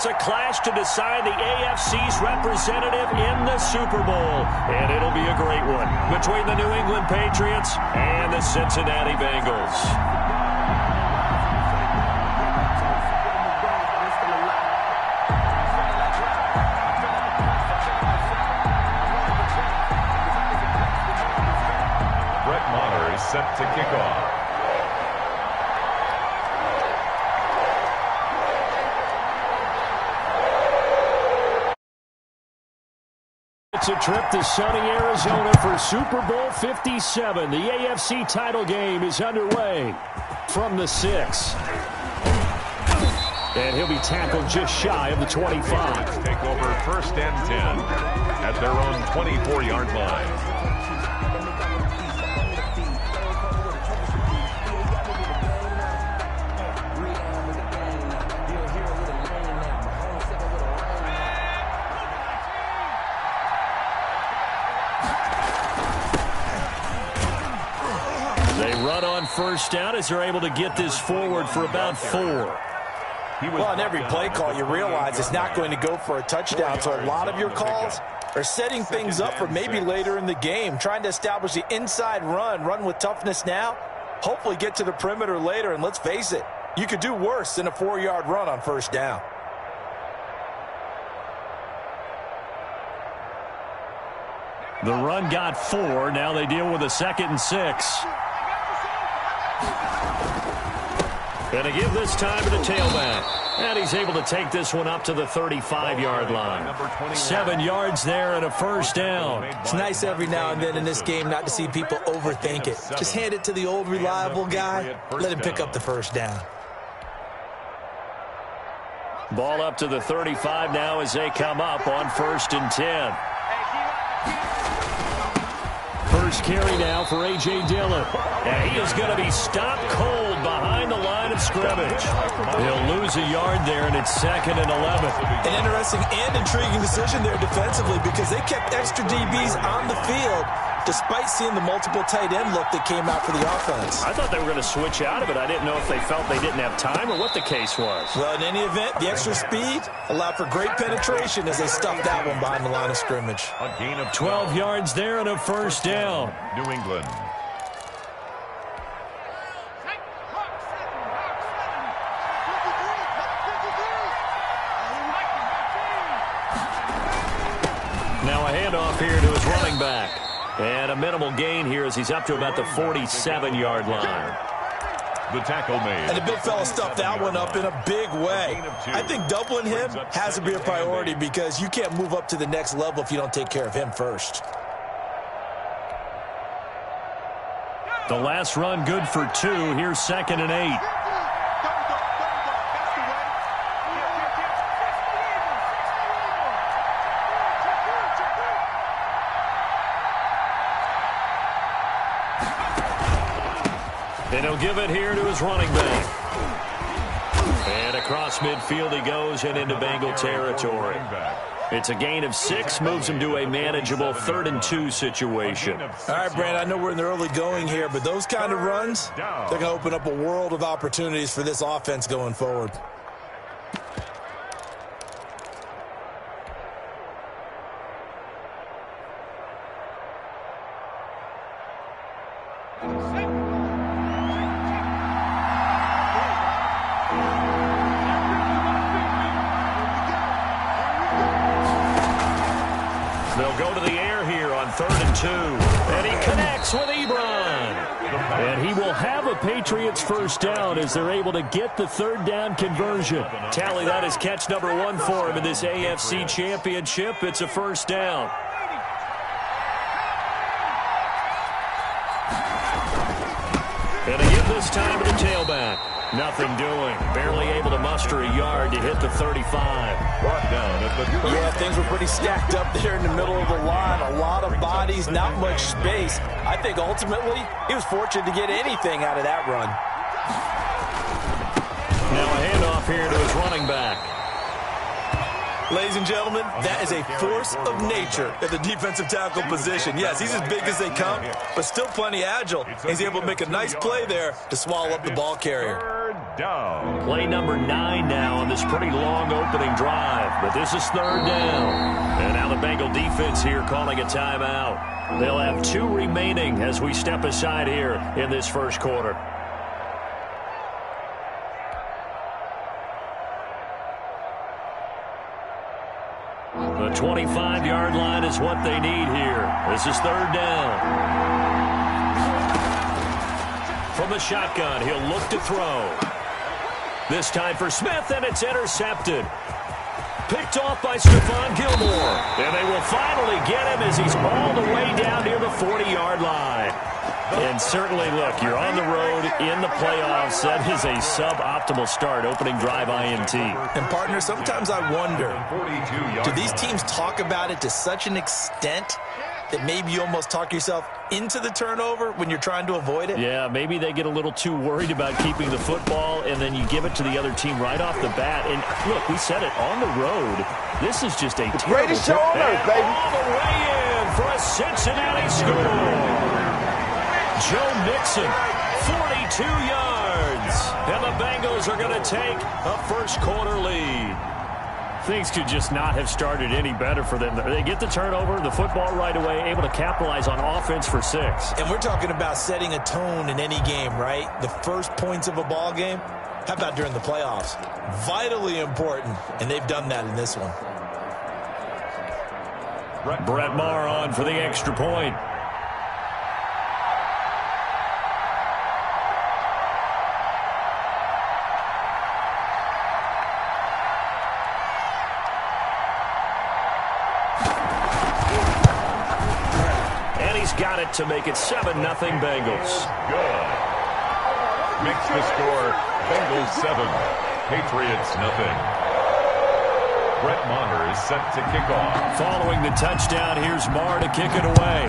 It's a clash to decide the AFC's representative in the Super Bowl. And it'll be a great one between the New England Patriots and the Cincinnati Bengals. Set to kick off. It's a trip to sunny Arizona for Super Bowl 57. The AFC title game is underway from the 6. And he'll be tackled just shy of the 25. Take over 1st and 10 at their own 24-yard line. First down as they're able to get this forward for about 4. Well, on every play call, you realize it's not going to go for a touchdown, so a lot of your calls are setting things up for maybe later in the game, trying to establish the inside run with toughness now, hopefully get to the perimeter later, and let's face it, you could do worse than a 4-yard run on 1st down. The run got 4. Now they deal with a 2nd and 6. And to give this time to the tailback. And he's able to take this one up to the 35-yard line. 7 yards there and a 1st down. It's nice every now and then in this game not to see people overthink it. Just hand it to the old reliable guy. Let him pick up the 1st down. Ball up to the 35 now as they come up on 1st and 10. First carry now for A.J. Dillon. And he is going to be stopped cold behind the line of scrimmage. He'll lose a yard there, and it's 2nd and 11. An interesting and intriguing decision there defensively because they kept extra DBs on the field despite seeing the multiple tight end look that came out for the offense. I thought they were going to switch out of it. I didn't know if they felt they didn't have time or what the case was. Well, in any event, the extra speed allowed for great penetration as they stuffed that one behind the line of scrimmage. A gain of 12 yards there and a 1st down. New England. Now a handoff here to his running back. And a minimal gain here as he's up to about the 47-yard line. The tackle made. And the big fella stuffed that one up in a big way. I think doubling him has to be a priority because you can't move up to the next level if you don't take care of him first. The last run good for 2. Here's 2nd and 8. And he'll give it here to his running back. And across midfield he goes and into Bengal territory. It's a gain of 6, moves him to a manageable 3rd and 2 situation. All right, Brand, I know we're in the early going here, but those kind of runs, they're going to open up a world of opportunities for this offense going forward. They'll go to the air here on 3rd and 2. And he connects with Ebron. And he will have a Patriots 1st down as they're able to get the 3rd down conversion. Tally that is catch number 1 for him in this AFC Championship. It's a 1st down. And they give this time to the tailback. Nothing doing. Barely able to muster a yard to hit the 35. Brought down at the 30. Yeah, things were pretty stacked up there in the middle of the line. A lot of bodies, not much space. I think ultimately he was fortunate to get anything out of that run. Now a handoff here to his running back. Ladies and gentlemen, that is a force of nature at the defensive tackle position. Yes, he's as big as they come, but still plenty agile. He's able to make a nice play there to swallow up the ball carrier. down. Play number 9 now on this pretty long opening drive, but this is third down. And now the Bengal defense here calling a timeout. They'll have 2 remaining as we step aside here in this first quarter. The 25-yard line is what they need here. This is third down. From the shotgun, he'll look to throw. This time for Smith, and it's intercepted. Picked off by Stephon Gilmore. And they will finally get him as he's all the way down near the 40-yard line. And certainly, look, you're on the road in the playoffs. That is a suboptimal start, opening drive INT. And, partner, sometimes I wonder, do these teams talk about it to such an extent that maybe you almost talk yourself into the turnover when you're trying to avoid it? Yeah, maybe they get a little too worried about keeping the football, and then you give it to the other team right off the bat. And, look, we said it, on the road, this is just a terrible... Greatest show on earth, baby. All the way in for a Cincinnati score. Joe Mixon, 42 yards. And the Bengals are going to take a first-quarter lead. Things could just not have started any better for them. They get the turnover, the football right away, able to capitalize on offense for 6. And we're talking about setting a tone in any game, right? The first points of a ball game. How about during the playoffs? Vitally important, and they've done that in this one. Brett Maher on for the extra point. Got it to make it 7-0 Bengals. Good. Makes the score Bengals 7, Patriots nothing. Brett Maher is set to kick off. Following the touchdown, here's Maher to kick it away.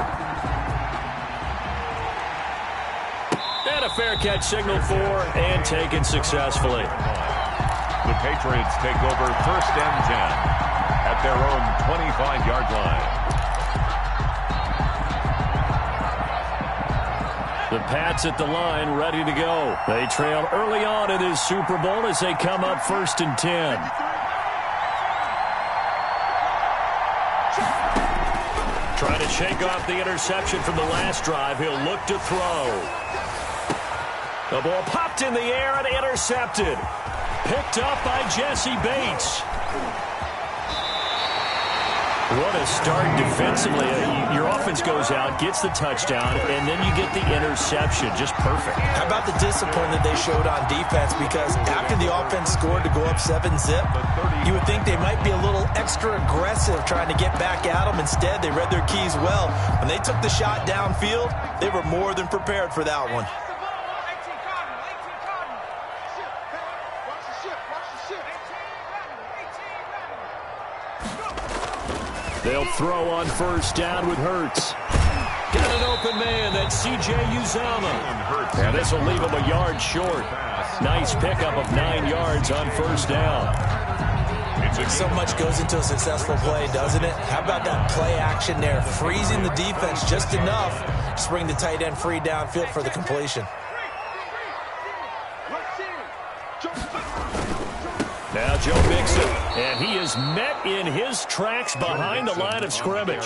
And a fair catch signaled for and taken successfully. The Patriots take over 1st and 10 at their own 25-yard line. The Pats at the line, ready to go. They trail early on in this Super Bowl as they come up 1st and 10. Trying to shake off the interception from the last drive. He'll look to throw. The ball popped in the air and intercepted. Picked up by Jesse Bates. What a start defensively. Your offense goes out, gets the touchdown, and then you get the interception. Just perfect. How about the discipline that they showed on defense? Because after the offense scored to go up 7-zip, you would think they might be a little extra aggressive trying to get back at them. Instead, they read their keys well. When they took the shot downfield, they were more than prepared for that one. They'll throw on 1st down with Hurts. Got an open man, that's C.J. Uzomah. And this will leave him a yard short. Nice pickup of 9 yards on 1st down. So much goes into a successful play, doesn't it? How about that play action there? Freezing the defense just enough to bring the tight end free downfield for the completion. Now Joe Mixon, and he is met in his tracks behind the line of scrimmage.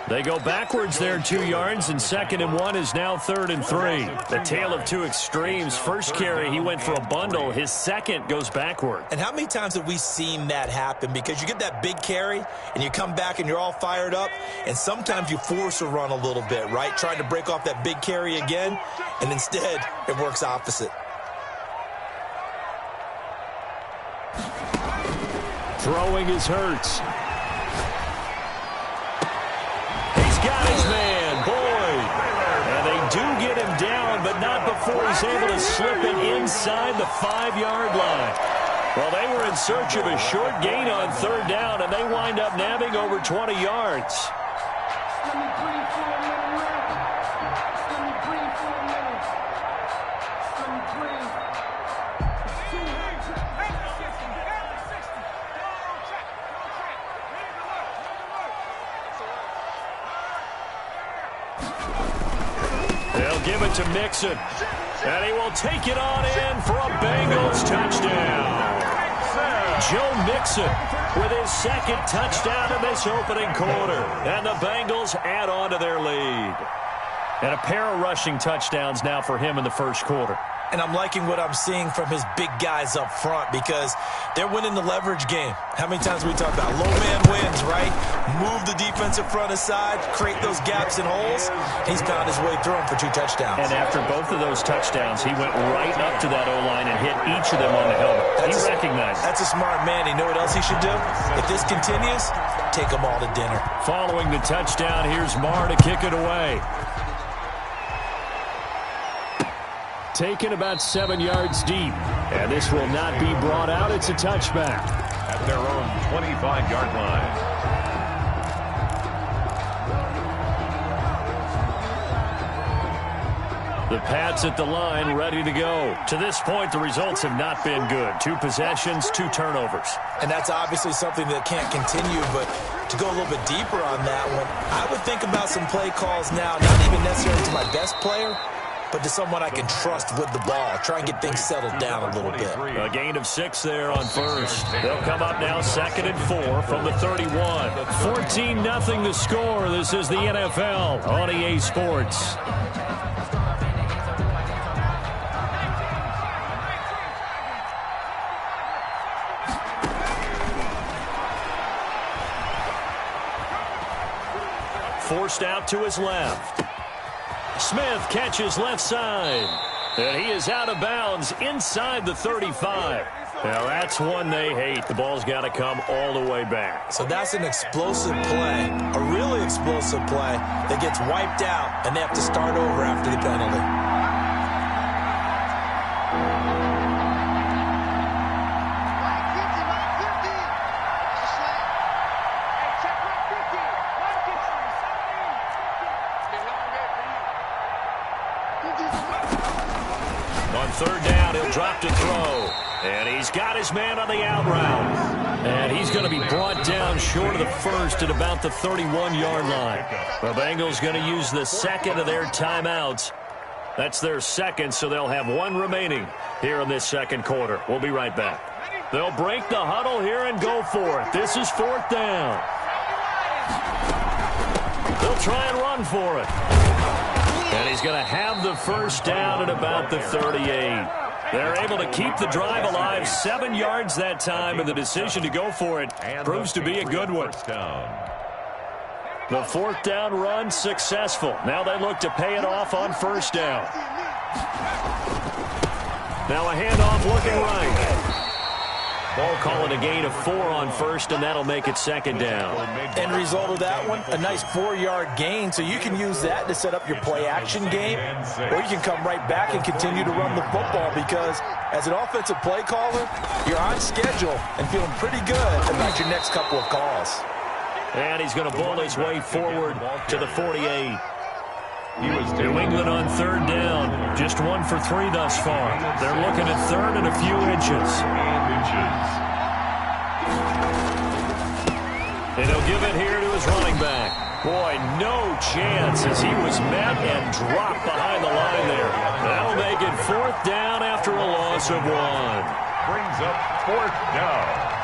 They go backwards there 2 yards, and 2nd and 1 is now 3rd and 3. The tale of 2 extremes. First carry, he went for a bundle. His second goes backward. And how many times have we seen that happen? Because you get that big carry, and you come back and you're all fired up, and sometimes you force a run a little bit, right? Trying to break off that big carry again, and instead it works opposite. Throwing is Hurts. He's got his man, Boyd. And they do get him down, but not before he's able to slip it inside the 5-yard line. Well, they were in search of a short gain on 3rd down, and they wind up nabbing over 20 yards. They'll give it to Mixon. And he will take it on in for a Bengals touchdown. Joe Mixon with his second touchdown in this opening quarter. And the Bengals add on to their lead. And a pair of rushing touchdowns now for him in the first quarter. And I'm liking what I'm seeing from his big guys up front because they're winning the leverage game. How many times we talk about low man wins, right? Move the defensive front aside, create those gaps and holes. He's found his way through them for 2 touchdowns. And after both of those touchdowns, he went right up to that O-line and hit each of them on the helmet. He recognized it. That's a smart man. You know what else he should do? If this continues, take them all to dinner. Following the touchdown, here's Marr to kick it away. Taken about 7 yards deep. And this will not be brought out. It's a touchback. At their own 25-yard line. The Pats at the line, ready to go. To this point, the results have not been good. 2 possessions, 2 turnovers. And that's obviously something that can't continue, but to go a little bit deeper on that one, I would think about some play calls now, not even necessarily to my best player, but to someone I can trust with the ball. Try and get things settled down a little bit. A gain of 6 there on first. They'll come up now 2nd and 4 from the 31. 14-0 the score. This is the NFL on EA Sports. Forced out to his left. Smith catches left side. And he is out of bounds inside the 35. Now that's one they hate. The ball's got to come all the way back. So that's an explosive play, a really explosive play that gets wiped out, and they have to start over after the penalty. On 3rd down, he'll drop to throw. And he's got his man on the out route. And he's going to be brought down short of the first at about the 31-yard line. The Bengals going to use the second of their timeouts. That's their second, so they'll have 1 remaining here in this second quarter. We'll be right back. They'll break the huddle here and go for it. This is 4th down. They'll try and run for it. And he's going to have the first down at about the 38. They're able to keep the drive alive, 7 yards that time, and the decision to go for it proves to be a good one. The 4th down run successful. Now they look to pay it off on 1st down. Now a handoff looking right. Ball calling a gain of 4 on 1st, and that'll make it 2nd down. End result of that one, a nice 4-yard gain, so you can use that to set up your play-action game, or you can come right back and continue to run the football because as an offensive play caller, you're on schedule and feeling pretty good about your next couple of calls. And he's going to bull his way forward to the 48. New England on 3rd down. Just 1 for 3 thus far. They're looking at 3rd and a few inches. And he'll give it here to his running back. Boy, no chance as he was met and dropped behind the line there. That'll make it 4th down after a loss of 1. Brings up 4th down.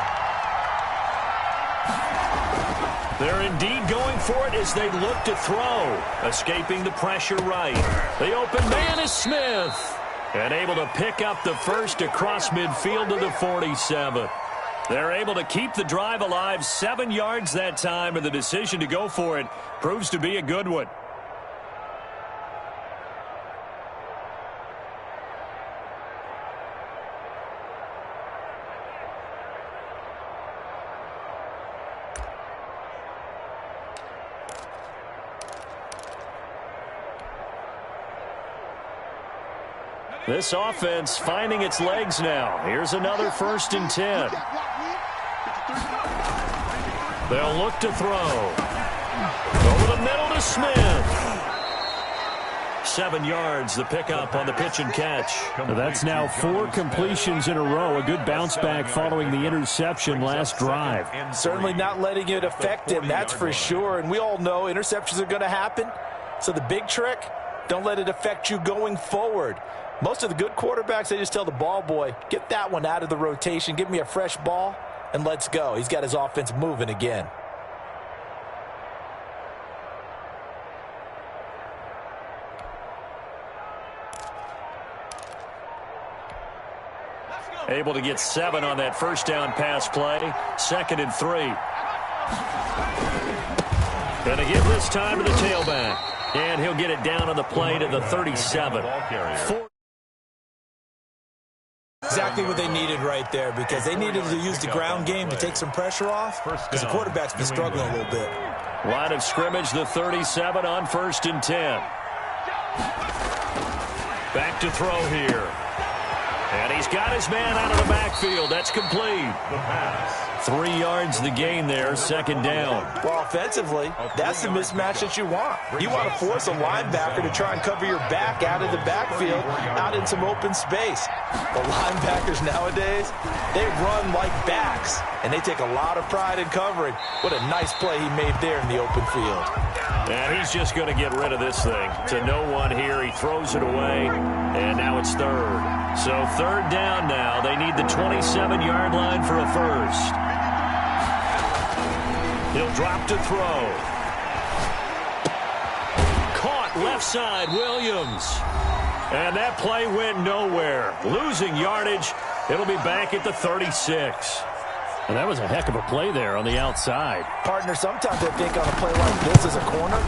They're indeed going for it as they look to throw. Escaping the pressure right. The open man is Smith. And able to pick up the first across midfield to the 47. They're able to keep the drive alive, 7 yards that time, and the decision to go for it proves to be a good one. This offense finding its legs now. Here's another 1st and 10. They'll look to throw. Over the middle to Smith. 7 yards, the pickup on the pitch and catch. That's now 4 completions in a row. A good bounce back following the interception last drive. Certainly not letting it affect him, that's for sure. And we all know interceptions are going to happen. So the big trick, don't let it affect you going forward. Most of the good quarterbacks, they just tell the ball boy, get that one out of the rotation, give me a fresh ball, and let's go. He's got his offense moving again. Able to get 7 on that first down pass play. 2nd and 3. Going to give this time to the tailback. And he'll get it down on the play to the 37. Exactly what they needed right there, because they needed to use the ground game to take some pressure off, because the quarterback's been struggling a little bit. Line of scrimmage, the 37 on 1st and 10. Back to throw here. And he's got his man out of the backfield. That's complete. The pass. 3 yards the gain there, 2nd down. Well, offensively, that's the mismatch that you want. You want to force a linebacker to try and cover your back out of the backfield, out in some open space. The linebackers nowadays, they run like backs, and they take a lot of pride in covering. What a nice play he made there in the open field. And he's just going to get rid of this thing. To no one here, he throws it away, and now it's 3rd. So 3rd down now. They need the 27-yard line for a first. He'll drop to throw. Caught left side, Williams. And that play went nowhere. Losing yardage. It'll be back at the 36. And that was a heck of a play there on the outside. Partner, sometimes I think on a play like this as a corner,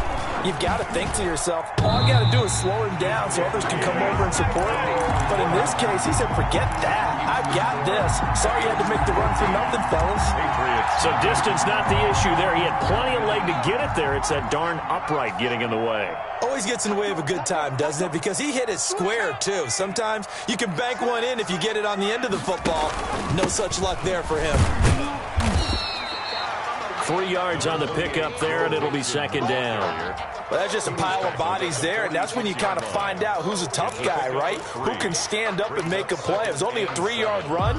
you've got to think to yourself, all I got to do is slow him down so others can come over and support me. But in this case, he said, forget that. I've got this. Sorry you had to make the run for nothing, fellas. So distance not the issue there. He had plenty of leg to get it there. It's that darn upright getting in the way. Always gets in the way of a good time, doesn't it? Because he hit it square, too. Sometimes you can bank one in if you get it on the end of the football. No such luck there for him. 3 yards on the pickup there, and it'll be 2nd down. Well, that's just a pile of bodies there, and that's when you kind of find out who's a tough guy, right? Who can stand up and make a play. It was only a 3-yard run,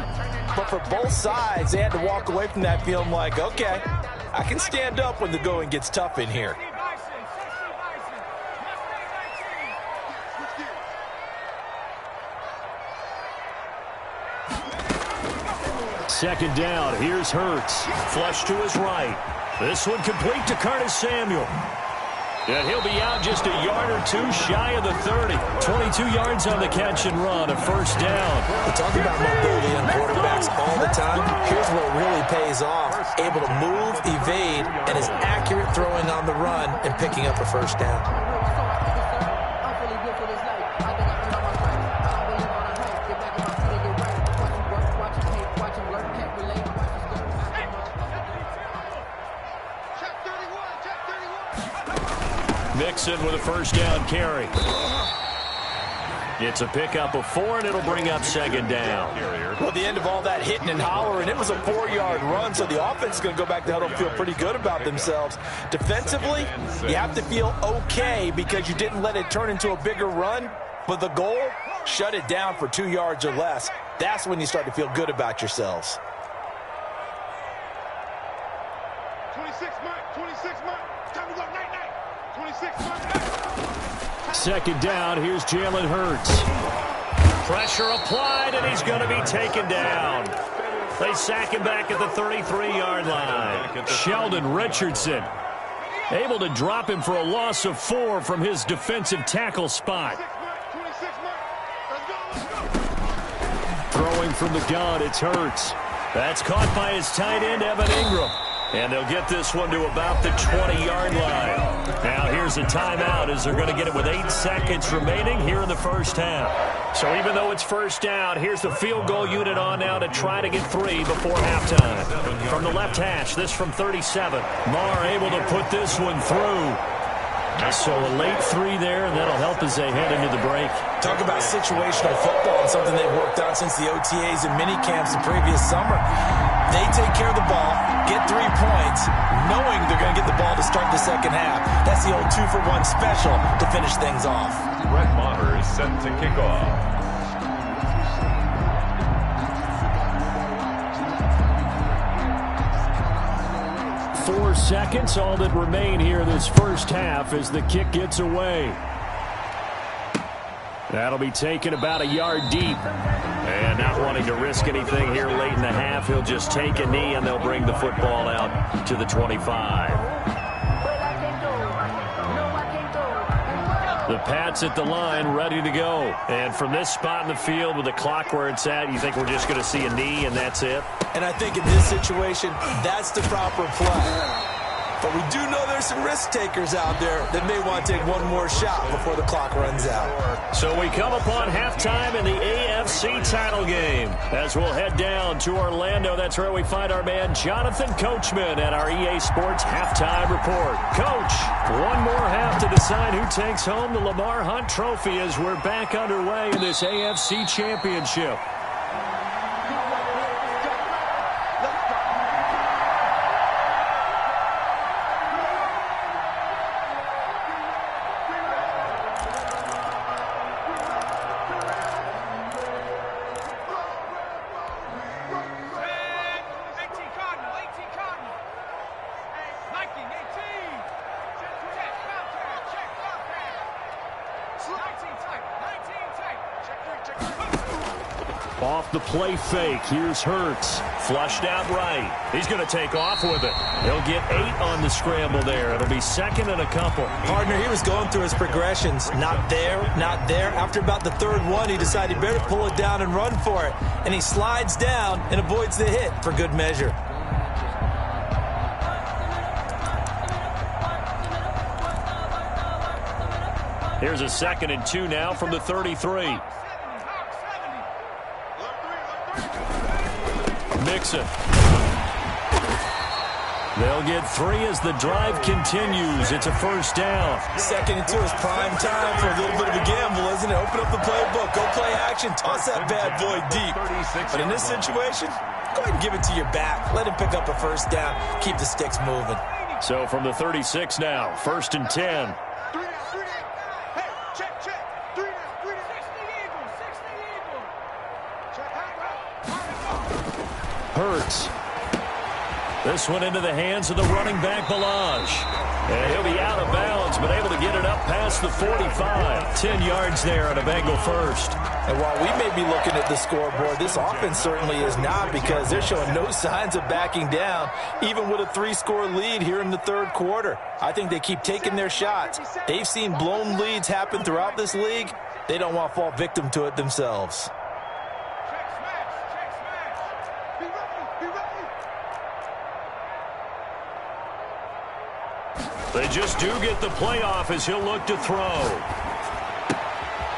but for both sides, they had to walk away from that feeling like, okay, I can stand up when the going gets tough in here. Second down, here's Hurts. Flush to his right. This one complete to Curtis Samuel. And he'll be out just a yard or two shy of the 30. 22 yards on the catch and run, a first down. We talk about mobility on quarterbacks all the time. Here's where it really pays off. Able to move, evade, and is accurate throwing on the run and picking up a first down. Mixon with a first down carry. It's a pickup of 4, and it'll bring up 2nd down. Well, the end of all that hitting and hollering, it was a 4-yard run, so the offense is going to go back to huddle and feel pretty good about themselves. Defensively, you have to feel okay because you didn't let it turn into a bigger run, but the goal, shut it down for 2 yards or less. That's when you start to feel good about yourselves. 26 mark. Time to go, night. 26 mark. 2nd down, here's Jalen Hurts. Pressure applied, and he's going to be taken down. They sack him back at the 33-yard line. Sheldon Richardson able to drop him for a loss of 4 from his defensive tackle spot. Throwing from the gun, it's Hurts. That's caught by his tight end, Evan Ingram. And they'll get this one to about the 20-yard line. Now here's a timeout as they're going to get it with 8 seconds remaining here in the first half. So even though it's first down, here's the field goal unit on now to try to get 3 before halftime. From the left hash, this from 37. Marr able to put this one through. So a late 3 there, and that'll help as they head into the break. Talk about situational football and something they've worked on since the OTAs and mini camps the previous summer. They take care of the ball, get 3 points, knowing they're going to get the ball to start the second half. That's the old 2-for-1 special to finish things off. Brett Maher is set to kick off. 4 seconds, all that remain here this first half as the kick gets away. That'll be taken about a yard deep. And not wanting to risk anything here late in the half, he'll just take a knee, and they'll bring the football out to the 25. The Pats at the line, ready to go. And from this spot in the field with the clock where it's at, you think we're just going to see a knee and that's it? And I think in this situation, that's the proper play. But we do know there's some risk takers out there that may want to take one more shot before the clock runs out. So we come upon halftime in the AFC title game. As we'll head down to Orlando, that's where we find our man Jonathan Coachman at our EA Sports Halftime Report. Coach, one more half to decide who takes home the Lamar Hunt Trophy as we're back underway in this AFC Championship. Off the play fake. Here's Hurts. Flushed out right. He's going to take off with it. He'll get 8 on the scramble there. It'll be second and a couple. Partner, he was going through his progressions. Not there, not there. After about the third one, he decided he better pull it down and run for it. And he slides down and avoids the hit for good measure. Here's a 2nd and 2 now from the 33. Mixon. They'll get 3 as the drive continues. It's a first down. 2nd and 2 is prime time for a little bit of a gamble, isn't it? Open up the playbook. Go play action. Toss that bad boy deep. But in this situation, go ahead and give it to your back. Let him pick up a first down. Keep the sticks moving. So from the 36 now, 1st and 10. Hurts. This one into the hands of the running back, Balaj. And he'll be out of bounds, but able to get it up past the 45. 10 yards there on a Bengal first. And while we may be looking at the scoreboard, this offense certainly is not, because they're showing no signs of backing down, even with a 3-score lead here in the third quarter. I think they keep taking their shots. They've seen blown leads happen throughout this league. They don't want to fall victim to it themselves. They just do get the playoff as he'll look to throw.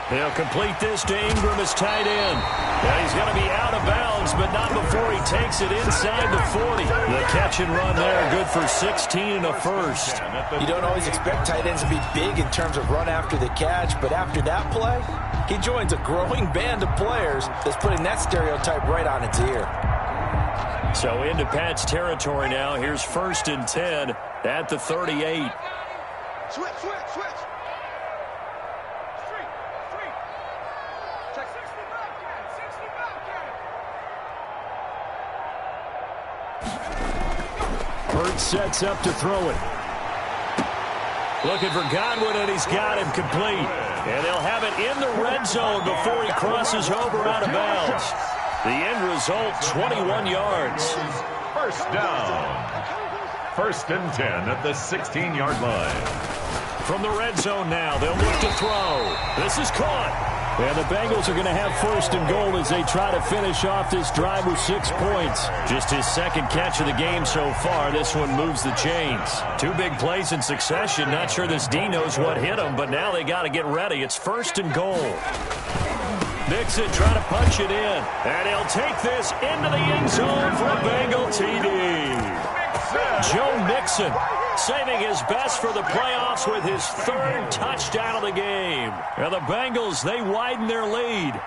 He'll complete this to Ingram as tight end. And he's going to be out of bounds, but not before he takes it inside the 40. The catch and run there, good for 16 and a first. You don't always expect tight ends to be big in terms of run after the catch, but after that play, he joins a growing band of players that's putting that stereotype right on its ear. So into Pat's territory now. Here's 1st and 10 at the 38. Switch. Hurts sets up to throw it. Looking for Godwin, and he's got him complete. And they'll have it in the red zone before he crosses over out of bounds. The end result, 21 yards. First down. 1st and 10 at the 16-yard line. From the red zone now, they'll look to throw. This is caught. And the Bengals are going to have 1st and goal as they try to finish off this drive with 6 points. Just his 2nd catch of the game so far. This one moves the chains. 2 big plays in succession. Not sure this D knows what hit him, but now they got to get ready. It's 1st and goal. Mixon trying to punch it in. And he'll take this into the end zone for a Bengal TD. Joe Mixon saving his best for the playoffs with his 3rd touchdown of the game. And the Bengals, they widen their lead.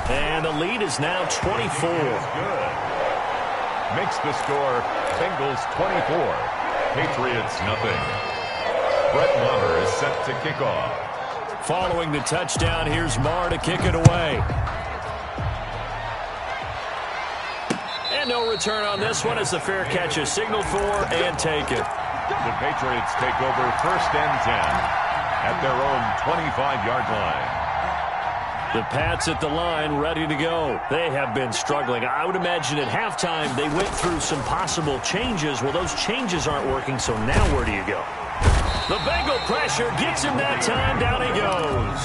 And the lead is now 24. Good. Makes the score Bengals 24, Patriots nothing. Brett Maher is set to kick off. Following the touchdown, here's Maher to kick it away. And no return on this one as the fair catch is signaled for and taken. The Patriots take over 1st and 10 at their own 25-yard line. The Pats at the line, ready to go. They have been struggling. I would imagine at halftime they went through some possible changes. Well, those changes aren't working, so now where do you go? The Bengal pressure gets him that time. Down he goes.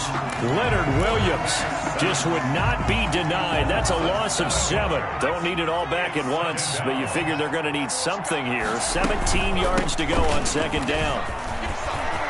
Leonard Williams just would not be denied. That's a loss of 7. Don't need it all back at once, but you figure they're going to need something here. 17 yards to go on 2nd down.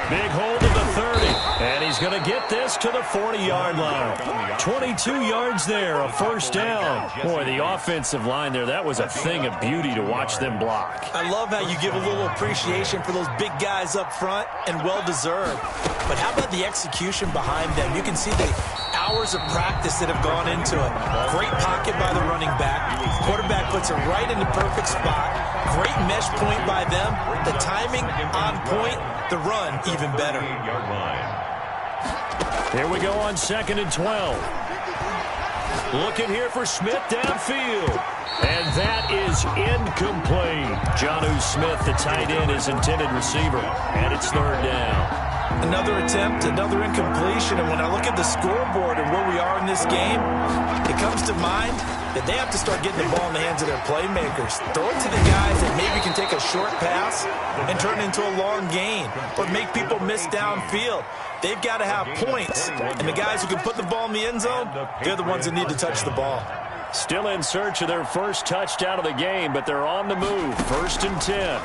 Big hold of the 30, and he's going to get this to the 40-yard line. 22 yards there, a 1st down. Boy, the offensive line there, that was a thing of beauty to watch them block. I love how you give a little appreciation for those big guys up front, and well-deserved. But how about the execution behind them? You can see the hours of practice that have gone into it. Great pocket by the running back. Quarterback puts it right in the perfect spot. Great mesh point by them. The timing on point. The run even better. Here we go on 2nd and 12. Looking here for Smith downfield. And that is incomplete. Jonnu Smith, the tight end, is intended receiver. And it's 3rd down. Another attempt, another incompletion. And when I look at the scoreboard and where we are in this game, it comes to mind that they have to start getting the ball in the hands of their playmakers. Throw it to the guys that maybe can take a short pass and turn it into a long gain or make people miss downfield. They've got to have points. And the guys who can put the ball in the end zone, they're the ones that need to touch the ball. Still in search of their first touchdown of the game, but they're on the move. 1st and 10.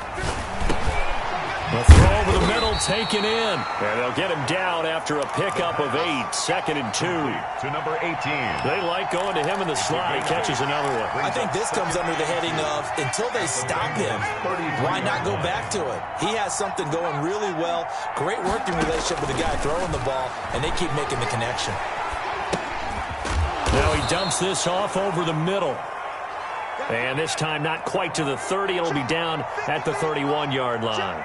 The throw over the middle taken in. And they'll get him down after a pickup of 8. 2nd and 2. To number 18. They like going to him in the slot. He catches another one. I think this comes under the heading of until they stop him, why not go back to it? He has something going really well. Great working relationship with the guy throwing the ball, and they keep making the connection. Now he dumps this off over the middle. And this time not quite to the 30. It'll be down at the 31-yard line.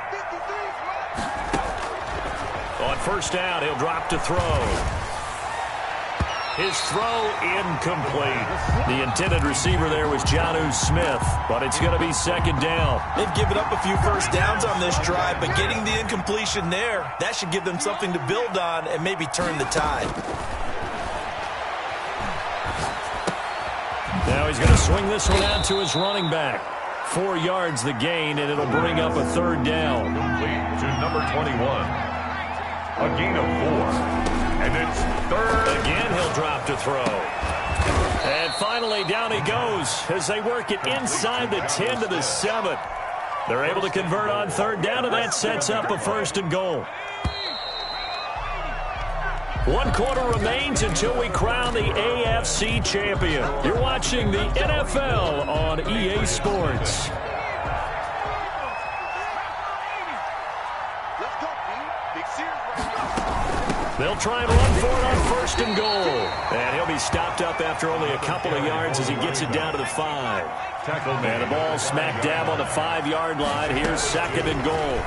On 1st down, he'll drop to throw. His throw incomplete. The intended receiver there was Jonnu Smith, but it's going to be 2nd down. They've given up a few 1st downs on this drive, but getting the incompletion there, that should give them something to build on and maybe turn the tide. Now he's going to swing this one out to his running back. 4 yards the gain, and it'll bring up a 3rd down. Complete to number 21. A gain of 4. And it's 3rd. Again, he'll drop to throw. And finally, down he goes as they work it inside the 10 to the 7. They're able to convert on 3rd down, and that sets up a 1st and goal. 1 quarter remains until we crown the AFC champion. You're watching the NFL on EA Sports. They'll try and run for it on 1st and goal. And he'll be stopped up after only a couple of yards as he gets it down to the 5. And the ball smack dab on the 5-yard line. Here's 2nd and goal.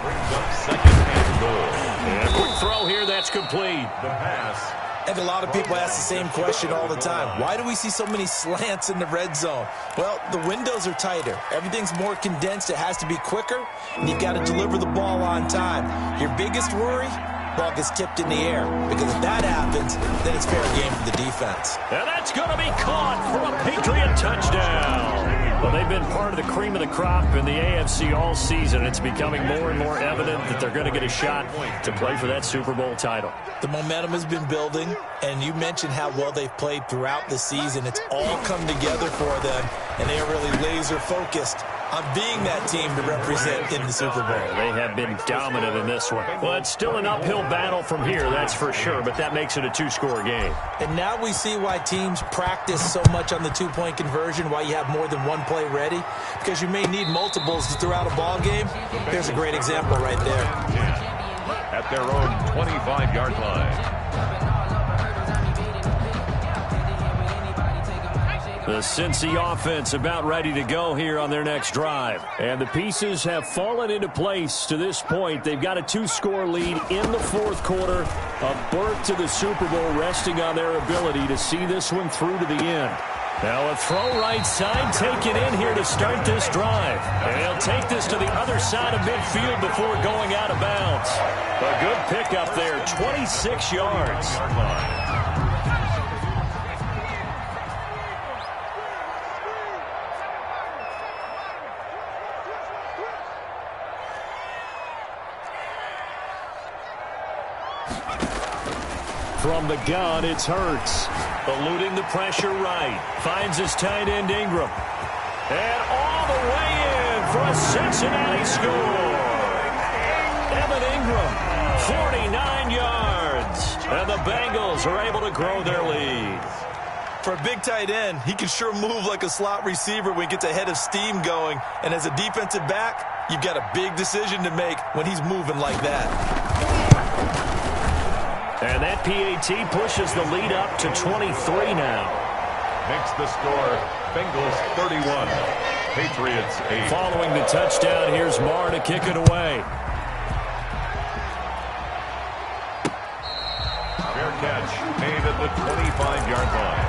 2nd and goal. And a quick throw here. That's complete. The pass. And a lot of people ask the same question all the time. Why do we see so many slants in the red zone? Well, the windows are tighter. Everything's more condensed. It has to be quicker, and you've got to deliver the ball on time. Your biggest worry? Ball gets tipped in the air, because if that happens, then it's fair game for the defense. And that's going to be caught for a Patriot touchdown. Well, they've been part of the cream of the crop in the AFC all season. It's becoming more and more evident that they're going to get a shot to play for that Super Bowl title. The momentum has been building, and you mentioned how well they've played throughout the season. It's all come together for them, and they are really laser-focused on being that team to represent in the Super Bowl. They have been dominant in this one. Well, it's still an uphill battle from here, that's for sure, but that makes it a 2-score game. And now we see why teams practice so much on the 2-point conversion, why you have more than one play ready, because you may need multiples throughout a ball game. Here's a great example right there. At their own 25-yard line. The Cincy offense about ready to go here on their next drive. And the pieces have fallen into place to this point. They've got a 2-score lead in the 4th quarter. A berth to the Super Bowl resting on their ability to see this one through to the end. Now a throw right side taken in here to start this drive. And he'll take this to the other side of midfield before going out of bounds. A good pickup there, 26 yards. From the gun, it's Hurts. Eluding the pressure right. Finds his tight end Ingram. And all the way in for a Cincinnati score. Evan Ingram, 49 yards. And the Bengals are able to grow their lead. For a big tight end, he can sure move like a slot receiver when he gets a head of steam going. And as a defensive back, you've got a big decision to make when he's moving like that. And that PAT pushes the lead up to 23 now. Makes the score Bengals 31, Patriots 8. Following the touchdown, here's Marr to kick it away. Fair catch made at the 25-yard line.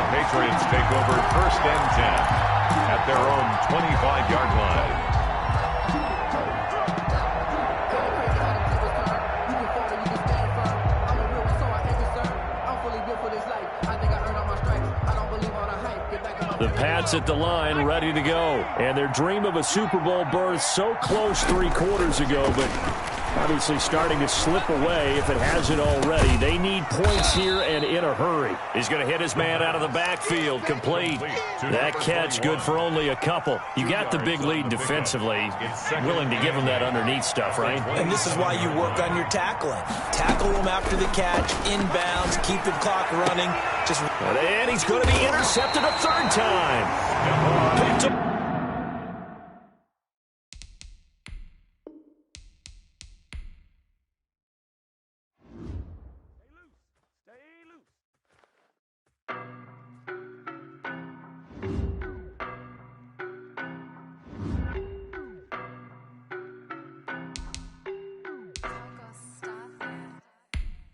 The Patriots take over 1st and 10 at their own 25-yard line. The Pats at the line, ready to go. And their dream of a Super Bowl berth so close 3 quarters ago, but obviously starting to slip away if it hasn't already. They need points here and in a hurry. He's going to hit his man out of the backfield, complete. That catch good for only a couple. You got the big lead defensively. Willing to give him that underneath stuff, right? And this is why you work on your tackling. Tackle him after the catch, inbounds, keep the clock running. And he's going to be intercepted a 3rd time. Picked up.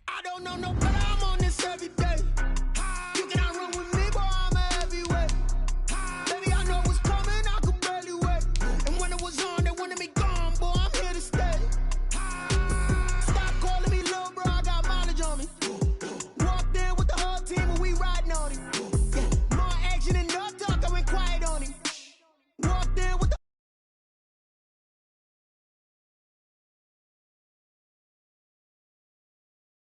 I don't know no better, I'm on this every